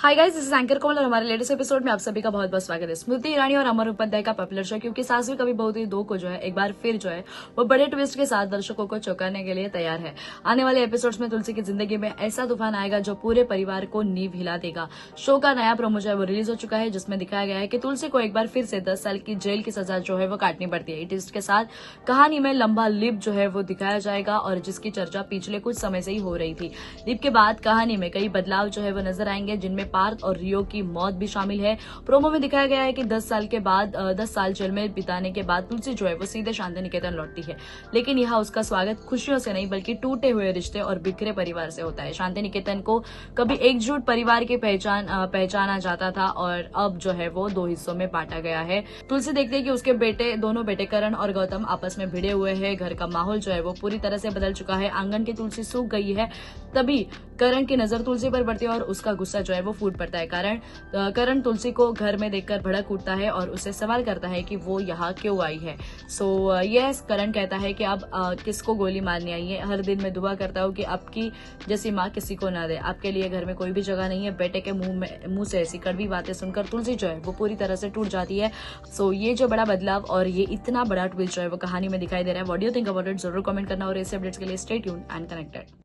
Hi guys, this is anchor Komal और हमारे latest episode में आप सभी का बहुत बहुत स्वागत है। स्मृति ईरानी और अमर उपाध्याय का पॉपुलर शो क्योंकि सास भी कभी बहू थी दो को जो है एक बार फिर जो है वो बड़े ट्विस्ट के साथ दर्शकों को चौंकाने के लिए तैयार है। आने वाले एपिसोड्स में तुलसी की जिंदगी में ऐसा तूफान आएगा जो पूरे परिवार को नींव हिला देगा। शो का नया प्रोमो जो है वो रिलीज हो चुका है, जिसमें दिखाया गया है कि तुलसी को एक बार फिर से 10 साल की जेल की सजा जो है वो काटनी पड़ती है। ट्विस्ट के साथ कहानी में लंबा लिप जो है वो दिखाया जाएगा और जिसकी चर्चा पिछले कुछ समय से ही हो रही थी। लिप के बाद कहानी में कई बदलाव जो है वो नजर आएंगे, जिनमें पार्थ और रियो की मौत भी शामिल है। प्रोमो में दिखाया गया है कि 10 साल के बाद 10 साल जेल में बिताने के बाद तुलसी जो है वो सीधे शांति निकेतन लौटती है, लेकिन यहाँ उसका स्वागत खुशियों से नहीं बल्कि टूटे हुए रिश्ते और बिखरे परिवार से होता है। शांति निकेतन को कभी एकजुट परिवार की पहचाना जाता था और अब जो है वो दो हिस्सों में बांटा गया है। तुलसी देखती है कि उसके दोनों बेटे करण और गौतम आपस में भिड़े हुए हैं। घर का माहौल जो है वो पूरी तरह से बदल चुका है। आंगन की तुलसी सूख गई है। तभी करण की नजर तुलसी पर पड़ती है और उसका गुस्सा जो है वो फूट पड़ता है। करण तुलसी को घर में देखकर भड़क उठता है और उससे सवाल करता है कि वो यहाँ क्यों आई है। यस, करण कहता है कि अब किसको गोली मारनी आई है। हर दिन मैं दुआ करता हूँ कि आपकी जैसी माँ किसी को ना दे। आपके लिए घर में कोई भी जगह नहीं है। बेटे के मुंह से ऐसी कड़वी बातें सुनकर तुलसी जो है वो पूरी तरह से टूट जाती है। ये जो बड़ा बदलाव और ये इतना बड़ा ट्विस्ट जो है वो कहानी में दिखाई दे रहा है। What do you think about it, जरूर कमेंट करना और ऐसे अपडेट्स के लिए स्टे ट्यून्ड एंड कनेक्टेड।